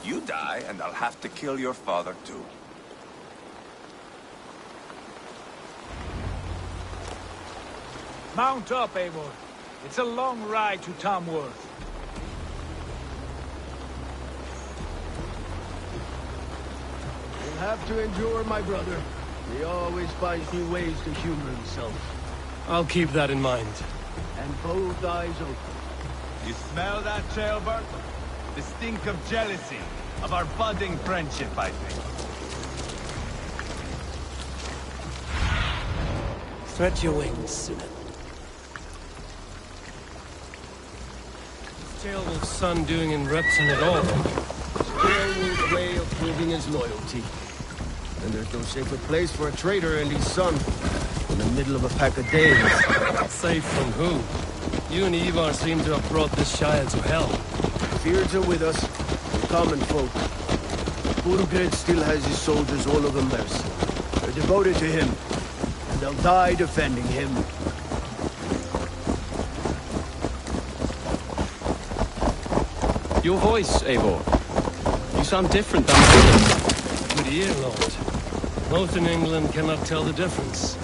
You die, and I'll have to kill your father, too. Mount up, Eivor. It's a long ride to Tamworth. You'll have to endure, my brother. He always finds new ways to humor himself. I'll keep that in mind. And both eyes open. You smell that, Jailbird? The stink of jealousy, of our budding friendship, I think. Stretch your wings. What's Tailwolf's son doing in Repton at all? Tailwolf's way of proving his loyalty. And there's no safer place for a traitor and his son. In the middle of a pack of Danes. Safe from who? You and Ivar seem to have brought this Shire to hell. Fears are with us, the common folk. Burgred still has his soldiers all over mercy. They're devoted to him, and they'll die defending him. Your voice, Eivor. You sound different than others. Good ear, Lord. Most in England cannot tell the difference.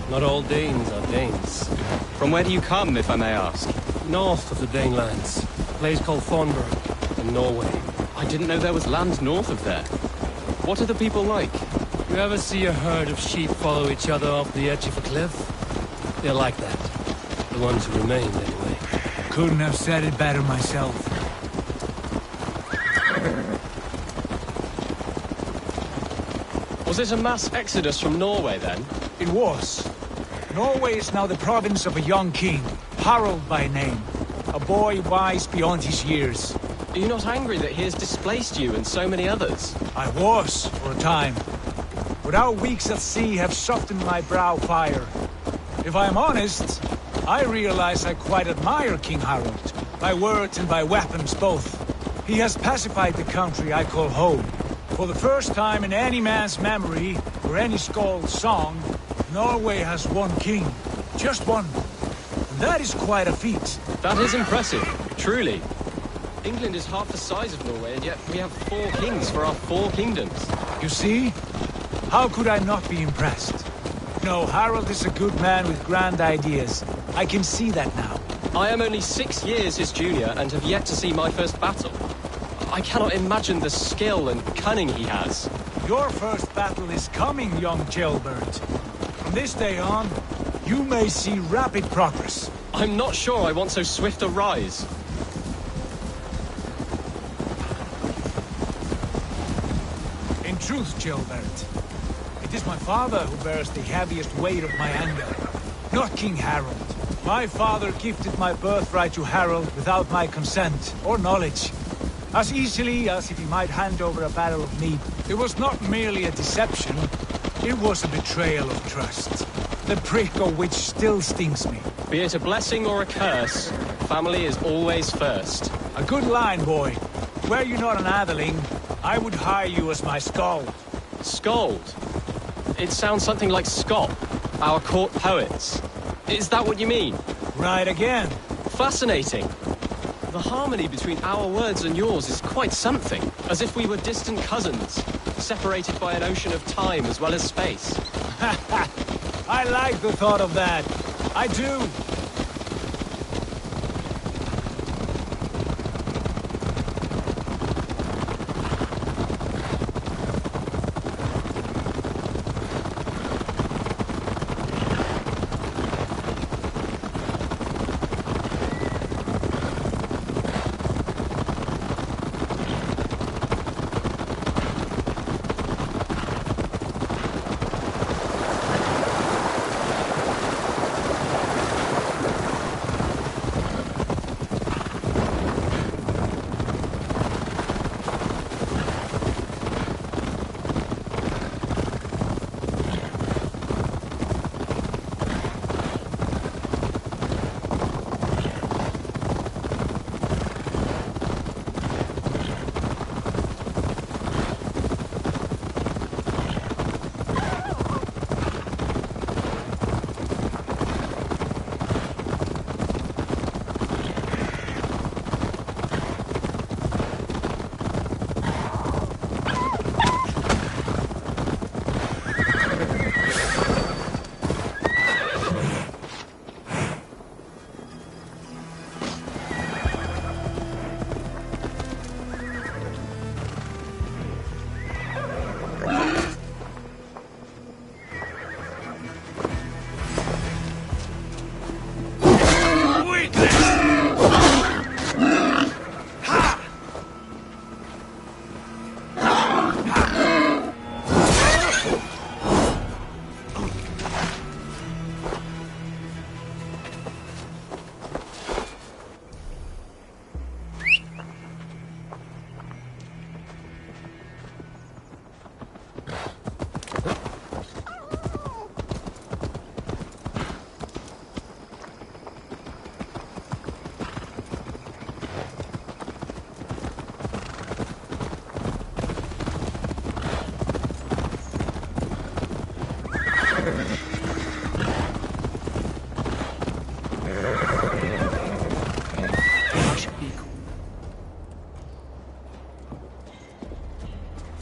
Not all Danes are Danes. From where do you come, if I may ask? North of the Danelands. A place called Thornburg, in Norway. I didn't know there was land north of there. What are the people like? You ever see a herd of sheep follow each other off the edge of a cliff? They're like that. The ones who remained, anyway. Couldn't have said it better myself. Was it a mass exodus from Norway, then? It was. Norway is now the province of a young king, Harald by name. A boy wise beyond his years. Are you not angry that he has displaced you and so many others? I was, for a time. But our weeks at sea have softened my brow fire. If I am honest, I realize I quite admire King Harald. By words and by weapons both. He has pacified the country I call home. For the first time in any man's memory, or any skald's song, Norway has one king. Just one. And that is quite a feat. That is impressive, truly. England is half the size of Norway, and yet we have 4 kings for our 4 kingdoms. You see? How could I not be impressed? No, Harald is a good man with grand ideas. I can see that now. I am only 6 years his junior and have yet to see my first battle. I cannot imagine the skill and cunning he has. Your first battle is coming, young jailbird. From this day on, you may see rapid progress. I'm not sure I want so swift a rise. In truth, jailbird, it is my father who bears the heaviest weight of my anger, not King Harald. My father gifted my birthright to Harald without my consent or knowledge. As easily as if he might hand over a barrel of meat. It was not merely a deception, it was a betrayal of trust. The prick of which still stings me. Be it a blessing or a curse, family is always first. A good line, boy. Were you not an atheling, I would hire you as my skald. Skald? It sounds something like Scott, our court poets. Is that what you mean? Right again. Fascinating. The harmony between our words and yours is quite something. As if we were distant cousins, separated by an ocean of time as well as space. I like the thought of that. I do.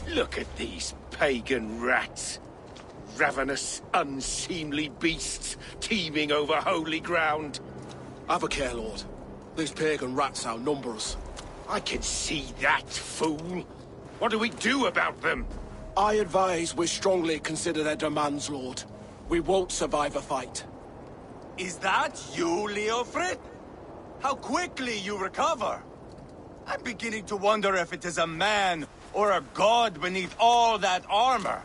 Look at these pagan rats. Ravenous, unseemly beasts teeming over holy ground. Have a care, Lord. These pagan rats outnumber us. I can see that, fool. What do we do about them? I advise we strongly consider their demands, Lord. We won't survive a fight. Is that you, Leofrid? How quickly you recover! I'm beginning to wonder if it is a man or a god beneath all that armor.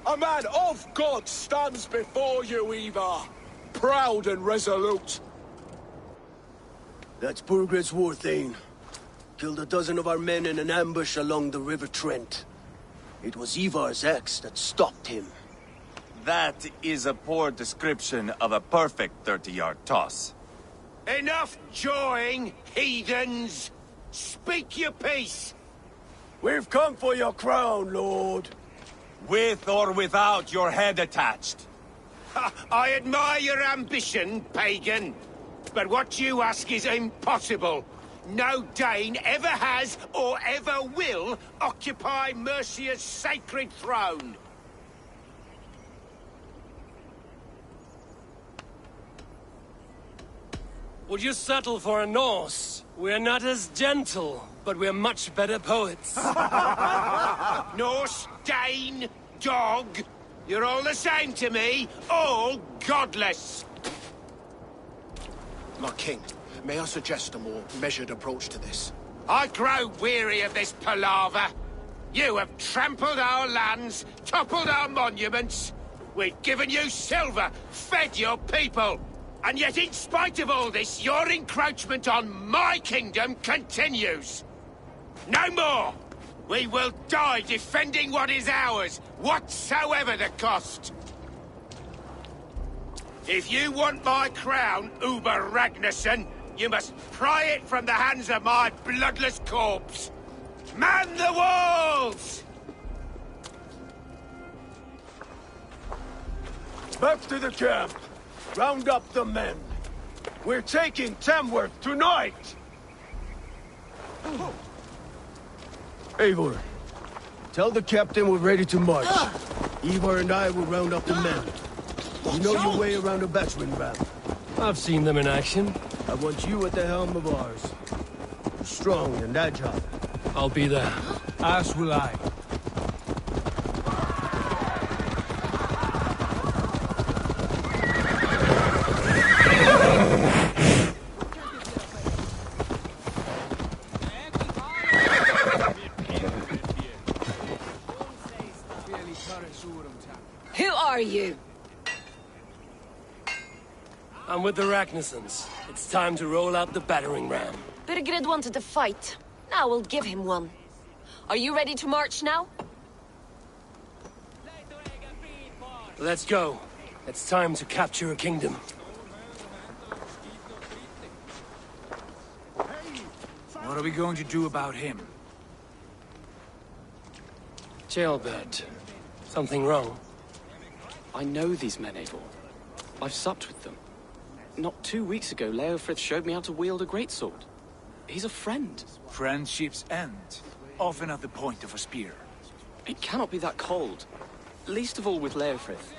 A man of God stands before you, Ivar. Proud and resolute. That's Burgred's war thane. Killed a dozen of our men in an ambush along the River Trent. It was Ivar's axe that stopped him. That is a poor description of a perfect 30-yard toss. Enough jawing, heathens! Speak your piece! We've come for your crown, Lord. With or without your head attached. Ha, I admire your ambition, pagan. But what you ask is impossible. No Dane ever has or ever will occupy Mercia's sacred throne. Would you settle for a Norse? We're not as gentle, but we're much better poets. Norse, Dane, dog. You're all the same to me. All godless. My king, may I suggest a more measured approach to this? I grow weary of this palaver. You have trampled our lands, toppled our monuments. We've given you silver, fed your people. And yet, in spite of all this, your encroachment on my kingdom continues. No more! We will die defending what is ours, whatsoever the cost. If you want my crown, Uber Ragnarsson, you must pry it from the hands of my bloodless corpse. Man the walls! Back to the camp. Round up the men. We're taking Tamworth tonight! Eivor, tell the captain we're ready to march. Ivar and I will round up the men. You know your way around a battering ram. I've seen them in action. I want you at the helm of ours. Strong and agile. I'll be there. As will I. Who are you? I'm with the Ragnarssons. It's time to roll out the battering ram. Birgrid wanted to fight. Now we'll give him one. Are you ready to march now? Let's go. It's time to capture a kingdom. What are we going to do about him? Jailbird. Something wrong? I know these men, Eivor. I've supped with them. Not 2 weeks ago, Leofrith showed me how to wield a greatsword. He's a friend. Friendships end, often at the point of a spear. It cannot be that cold. Least of all with Leofrith.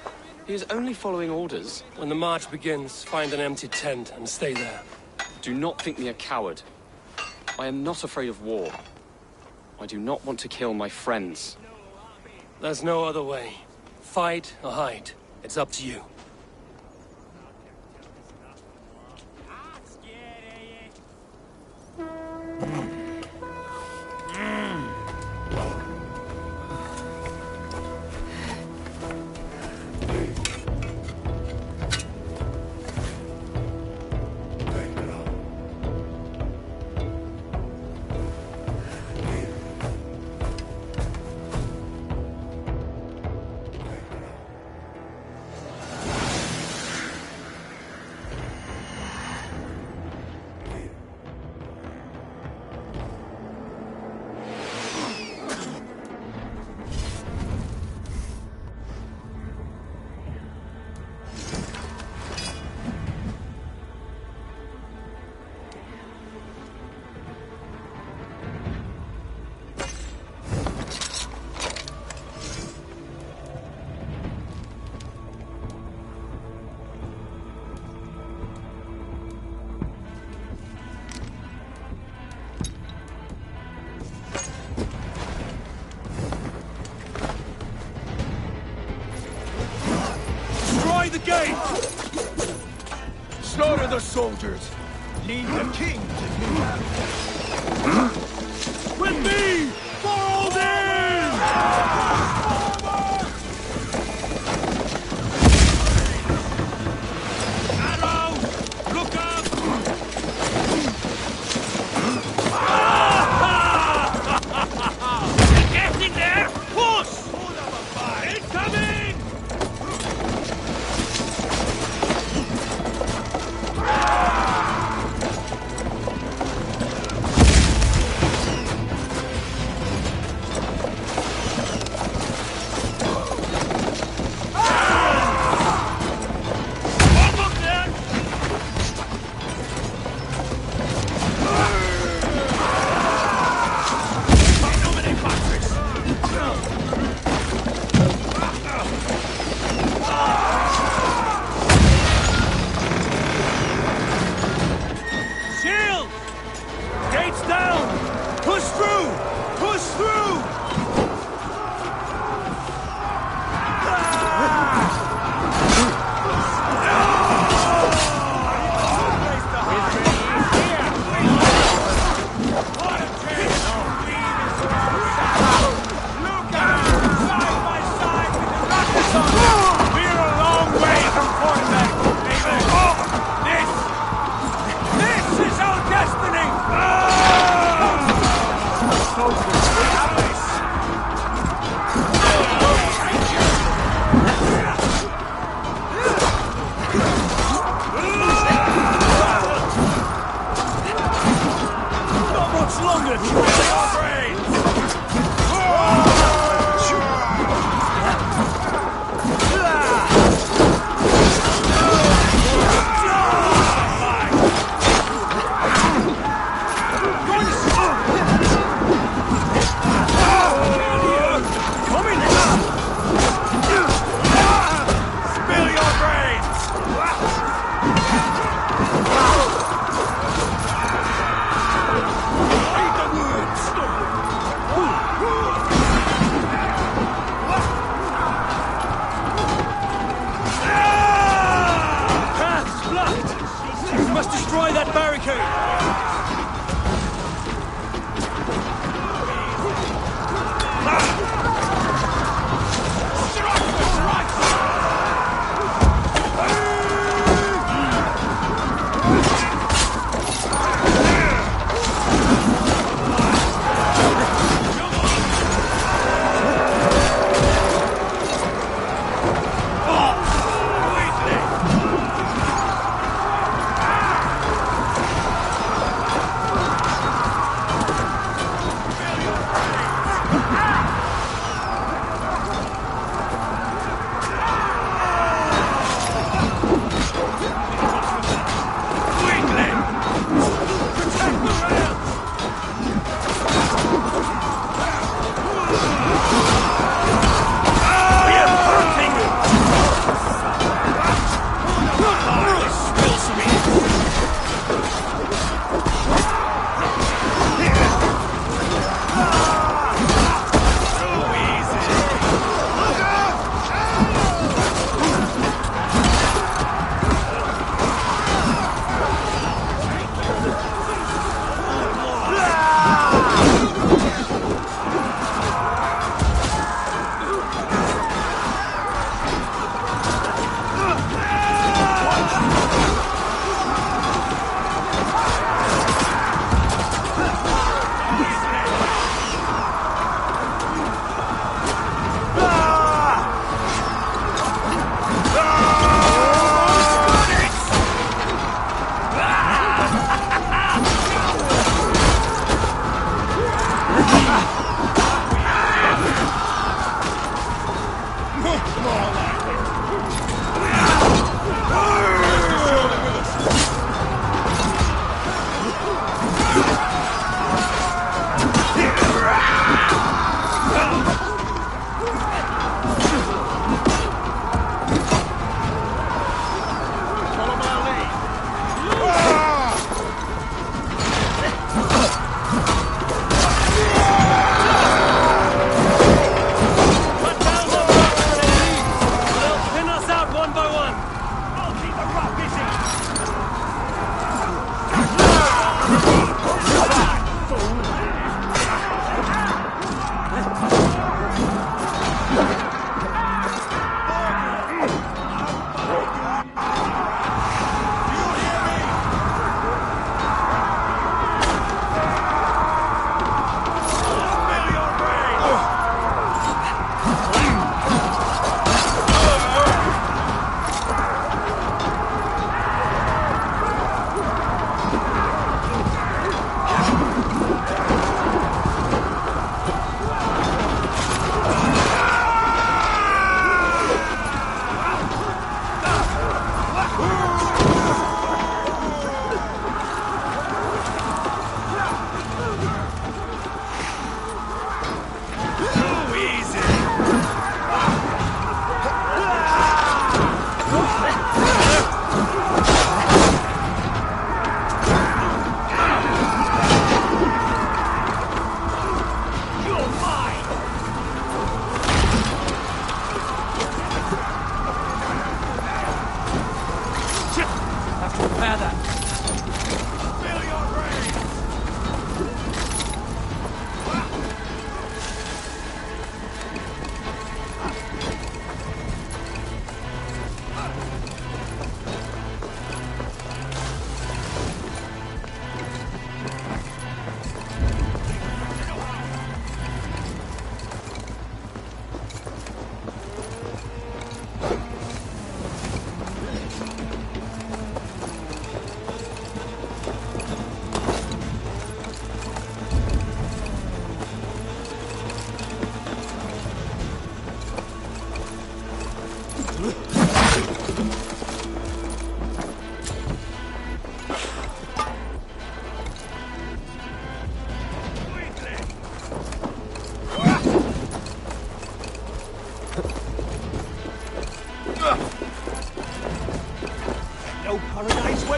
He is only following orders. When the march begins, find an empty tent and stay there. Do not think me a coward. I am not afraid of war. I do not want to kill my friends. There's no other way. Fight or hide. It's up to you. gate! Slaughter the soldiers! Lead the king to me! With me! For Odin!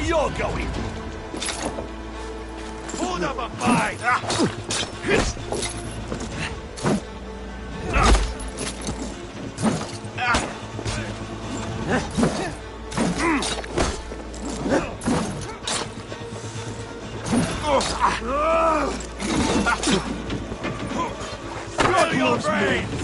where you're going. Put up a fight! Spill your brains!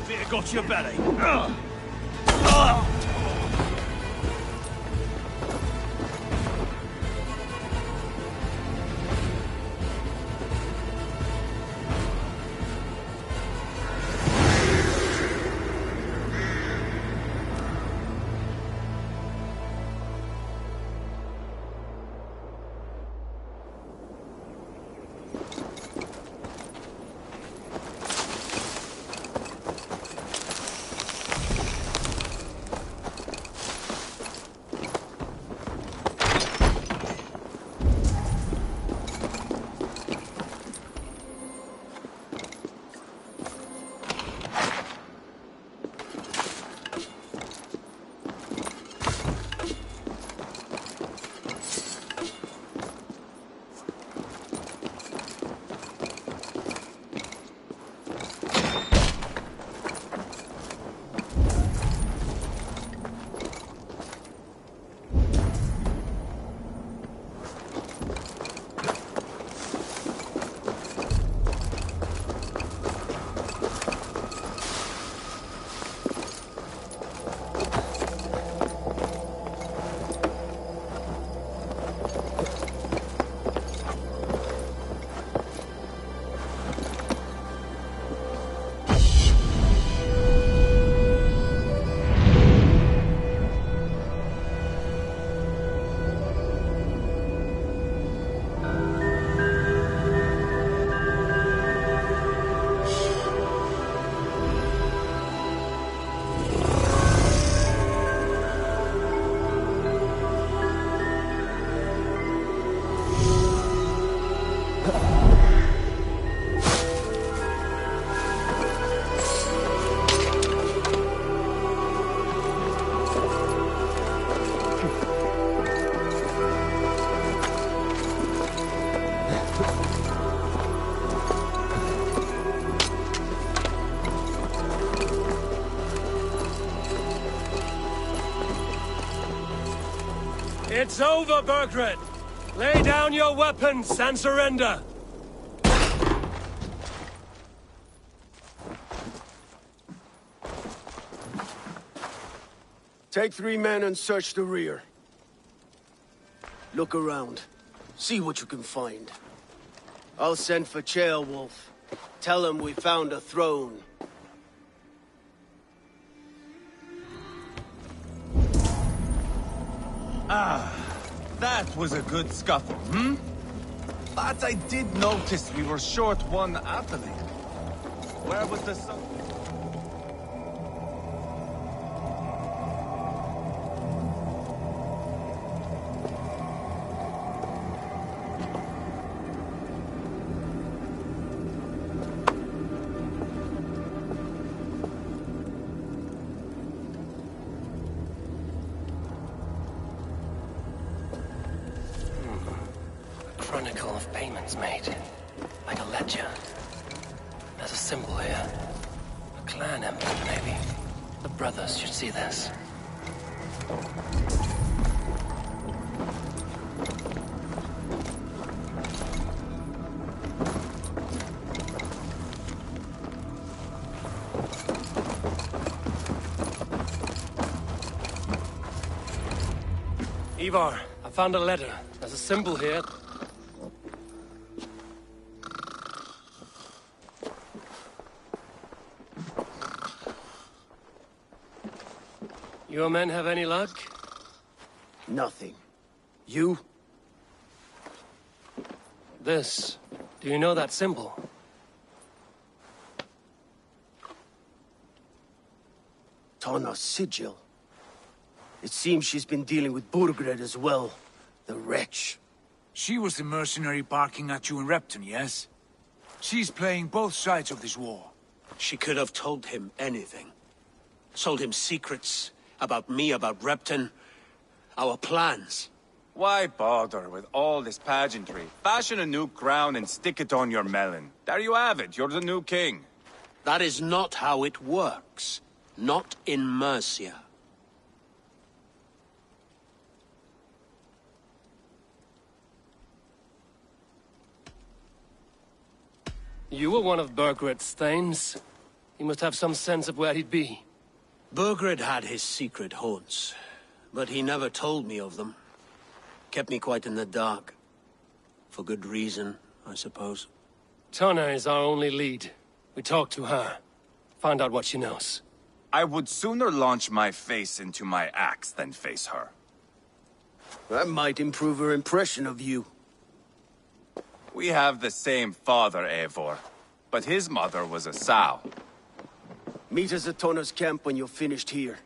Fear got your belly. It's over, Bergred! Lay down your weapons and surrender! Take 3 men and search the rear. Look around. See what you can find. I'll send for Chaelwolf. Tell him we found a throne. That was a good scuffle, hmm? But I did notice we were short one athlete. Where was the sun? Chronicle of payments made. Like a ledger. There's a symbol here. A clan emblem, maybe. The brothers should see this. Ivar, I found a letter. There's a symbol here. Your men have any luck? Nothing. You? This. Do you know that symbol? Atona's sigil. It seems she's been dealing with Burgred as well. The wretch. She was the mercenary barking at you in Repton, yes? She's playing both sides of this war. She could have told him anything. Told him secrets about me, about Repton, our plans. Why bother with all this pageantry? Fashion a new crown and stick it on your melon. There you have it, you're the new king. That is not how it works. Not in Mercia. You were one of Burgred's thanes. He must have some sense of where he'd be. Burgred had his secret haunts, but he never told me of them. Kept me quite in the dark. For good reason, I suppose. Tonna is our only lead. We talk to her. Find out what she knows. I would sooner launch my face into my axe than face her. That might improve her impression of you. We have the same father, Eivor, but his mother was a sow. Meet us at Tonna's camp when you're finished here.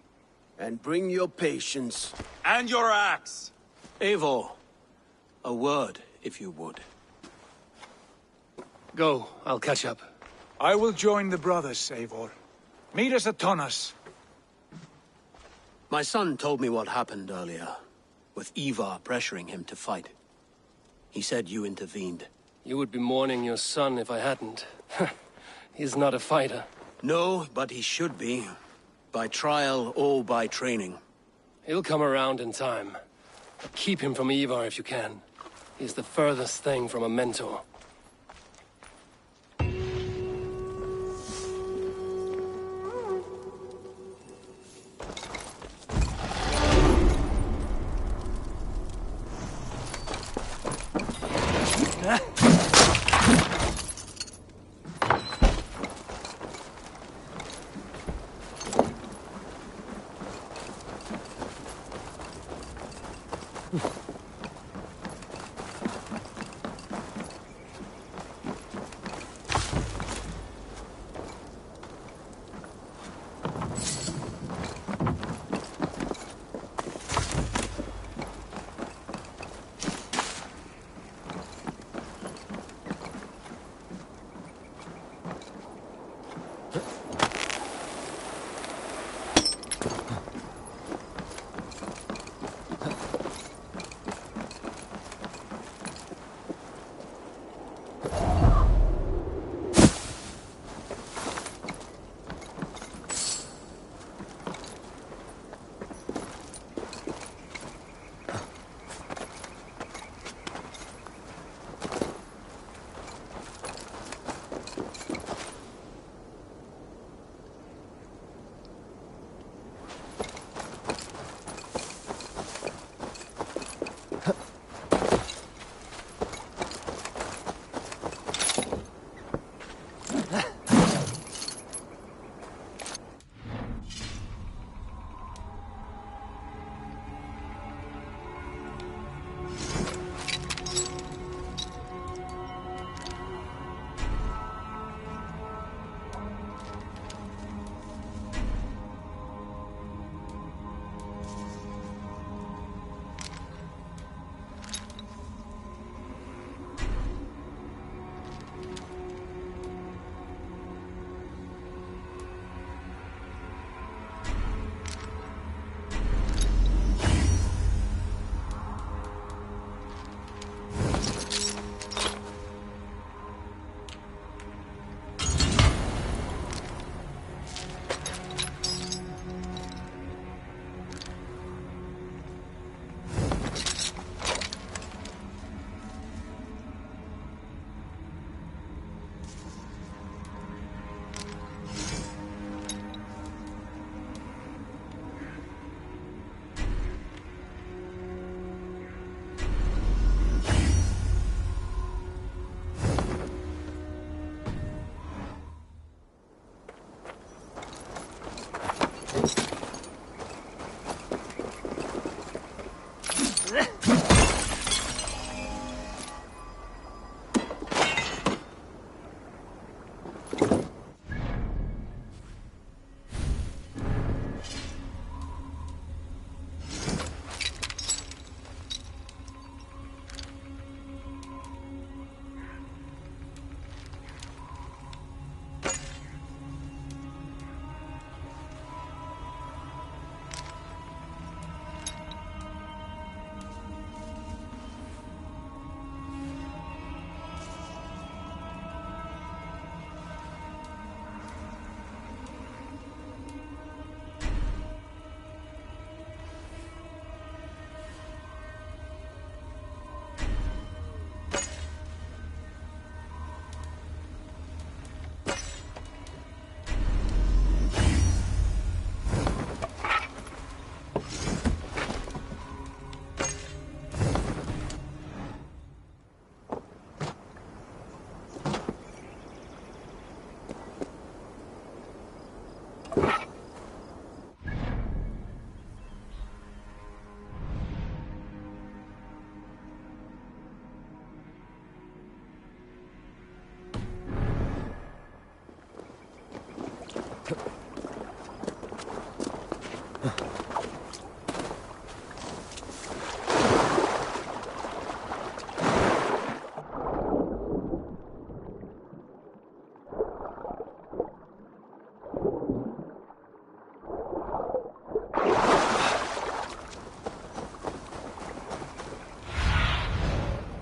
And bring your patience. And your axe! Eivor, a word, if you would. Go, I'll catch up. I will join the brothers, Eivor. Meet us at Tonna's. My son told me what happened earlier, with Ivar pressuring him to fight. He said you intervened. You would be mourning your son if I hadn't. He's not a fighter. No, but he should be. By trial or by training. He'll come around in time. Keep him from Ivar if you can. He's the furthest thing from a mentor.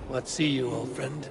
What see you, old friend?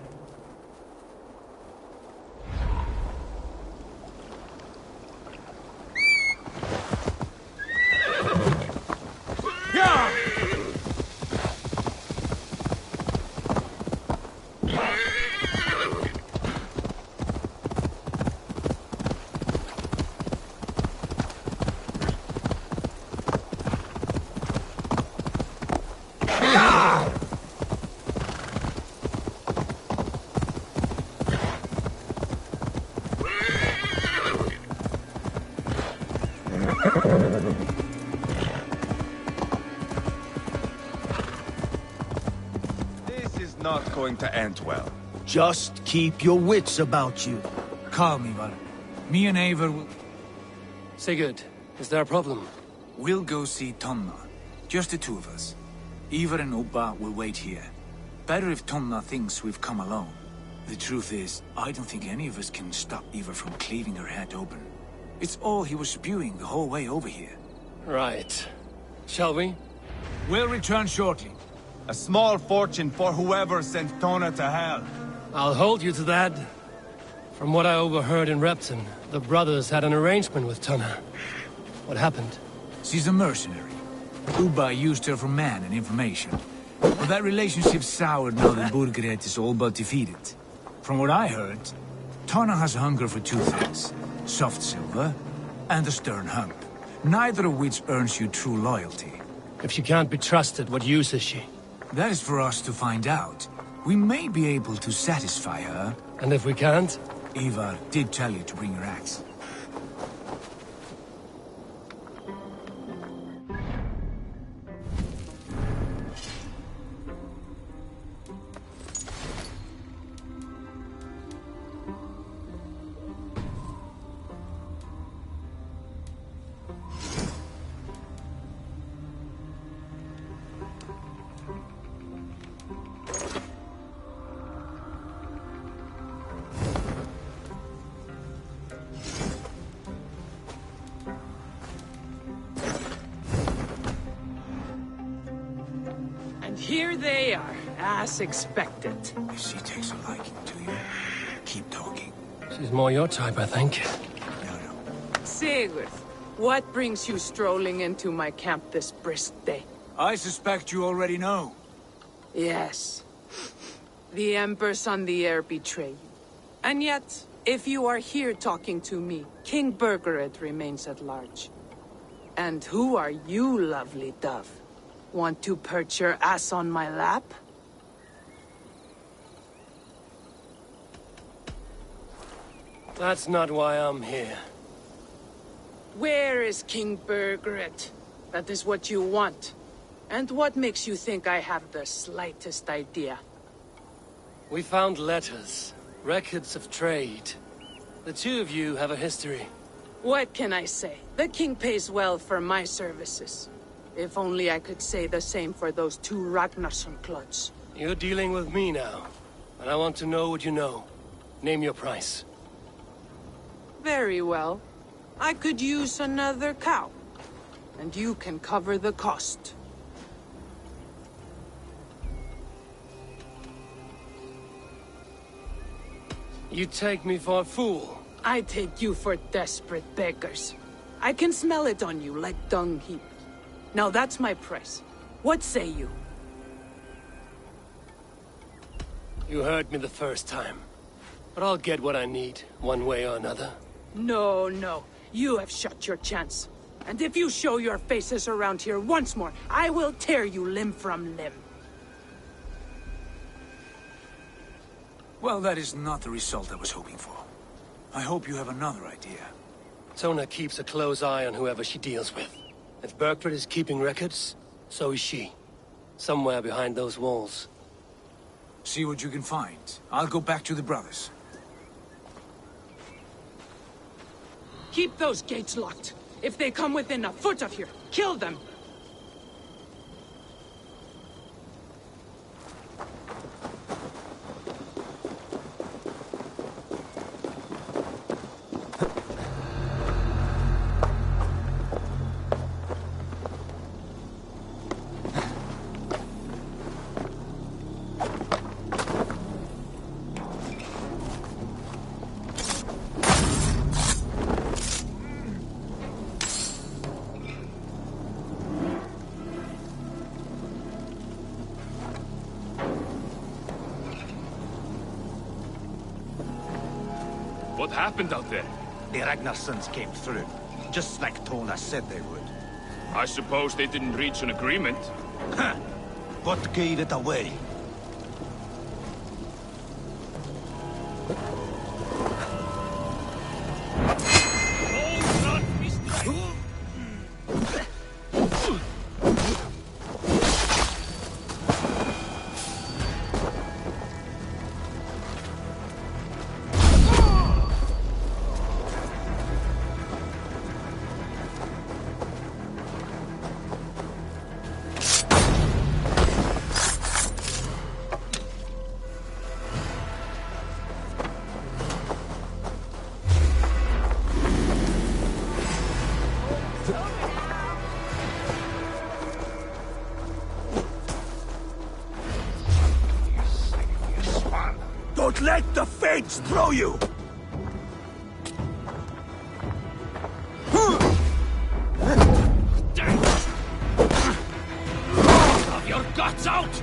This is not going to end well. Just keep your wits about you. Calm, Ivar. Me and Eivor will... Sigurd, is there a problem? We'll go see Tonna. Just the two of us. Ivar and Ubba will wait here. Better if Tonna thinks we've come alone. The truth is, I don't think any of us can stop Ivar from cleaving her head open. It's all he was spewing the whole way over here. Right. Shall we? We'll return shortly. A small fortune for whoever sent Tona to hell. I'll hold you to that. From what I overheard in Repton, the brothers had an arrangement with Tonna. What happened? She's a mercenary. Ubba used her for man and information. But that relationship soured now that Burgred is all but defeated. From what I heard, Tonna has a hunger for two things. Soft silver and a stern hump. Neither of which earns you true loyalty. If she can't be trusted, what use is she? That is for us to find out. We may be able to satisfy her. And if we can't? Ivar did tell you to bring your axe. Here they are, as expected. If she takes a liking to you, keep talking. She's more your type, I think. No. Sigurd, what brings you strolling into my camp this brisk day? I suspect you already know. Yes. The Embers on the air betray you. And yet, if you are here talking to me, King Burgered remains at large. And who are you, lovely dove? Want to perch your ass on my lap? That's not why I'm here. Where is King Burgered? That is what you want. And what makes you think I have the slightest idea? We found letters, records of trade. The two of you have a history. What can I say? The king pays well for my services. If only I could say the same for those two Ragnarsson clods. You're dealing with me now, and I want to know what you know. Name your price. Very well. I could use another cow. And you can cover the cost. You take me for a fool. I take you for desperate beggars. I can smell it on you like dung heap. Now that's my price. What say you? You heard me the first time. But I'll get what I need, one way or another. No. You have shot your chance. And if you show your faces around here once more, I will tear you limb from limb. Well, that is not the result I was hoping for. I hope you have another idea. Tona keeps a close eye on whoever she deals with. If Burkford is keeping records, so is she. Somewhere behind those walls. See what you can find. I'll go back to the brothers. Keep those gates locked. If they come within a foot of here, kill them. What happened out there? The Ragnarsons came through, just like Tona said they would. I suppose they didn't reach an agreement. Huh. What gave it away? Don't let the fates throw you! Have your guts out!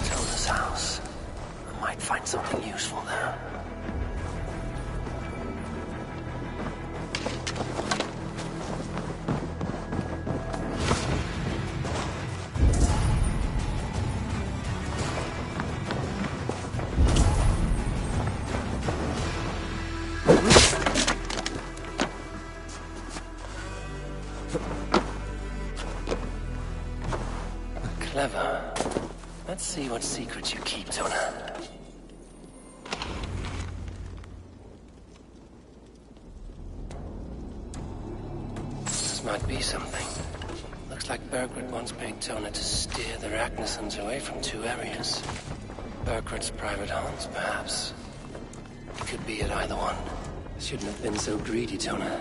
Tona's house. I might find something useful there. Clever. Let's see what secrets you keep, Tona. This might be something. Looks like Bergred once paid Tona to steer the Ragnarsons away from 2 areas. Bergred's private haunts, perhaps. It could be at either one. Shouldn't have been so greedy, Tona.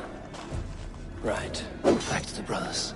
Right. Back to the brothers.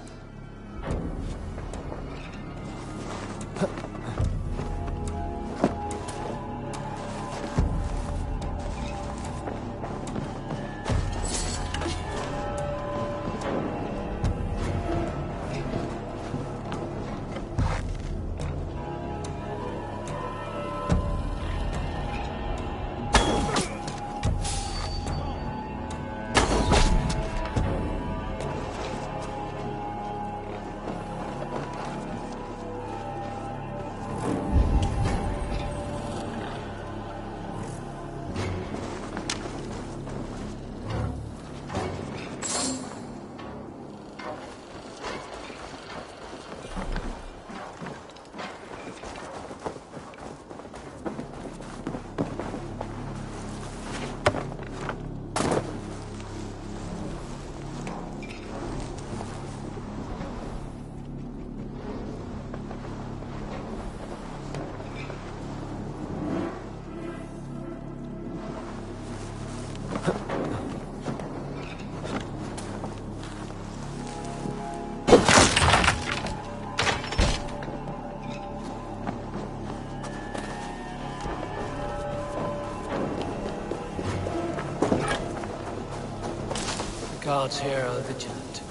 Guards here are vigilant.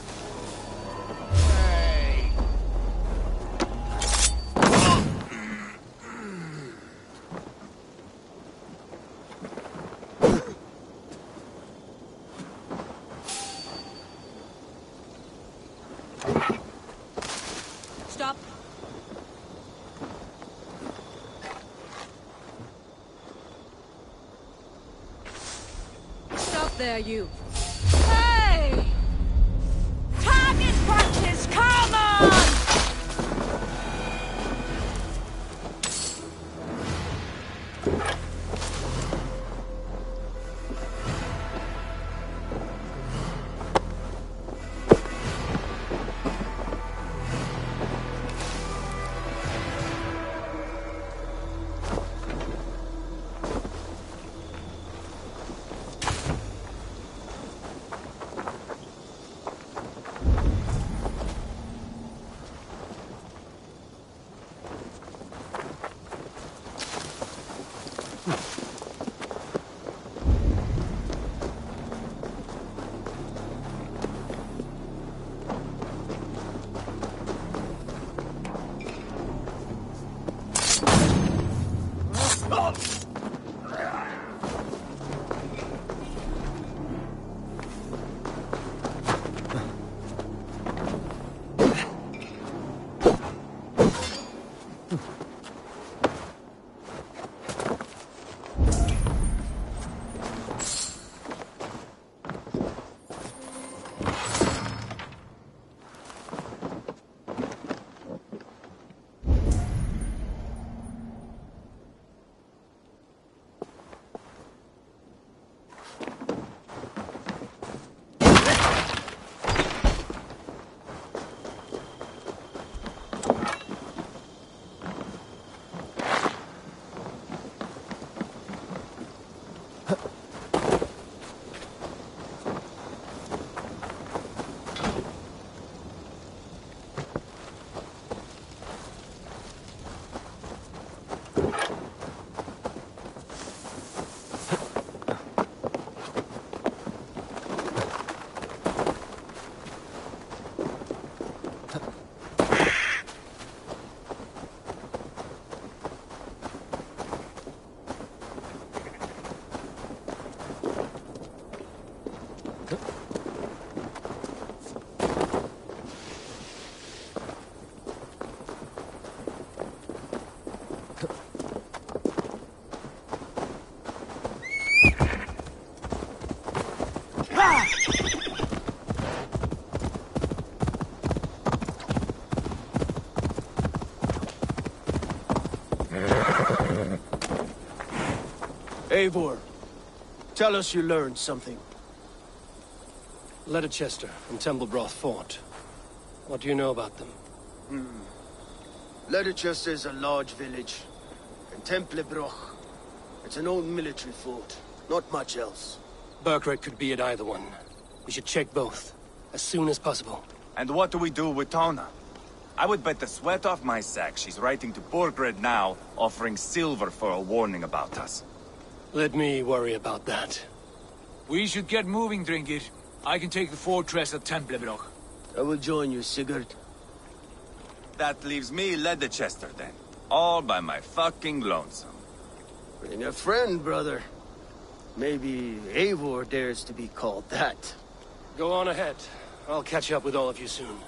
Stop. Stop there, you. Hey! Target practice, come on! Eivor, tell us you learned something. Leicester and Templebroth fought. What do you know about them? Leicester is a large village, and Templebroch, it's an old military fort. Not much else. Burkred could be at either one. We should check both, as soon as possible. And what do we do with Tona? I would bet the sweat off my sack she's writing to Borgred now, offering silver for a warning about us. Let me worry about that. We should get moving, Dringir. I can take the fortress at Templebroch. I will join you, Sigurd. That leaves me Leicester then. All by my fucking lonesome. Bring a friend, brother. Maybe Eivor dares to be called that. Go on ahead. I'll catch up with all of you soon.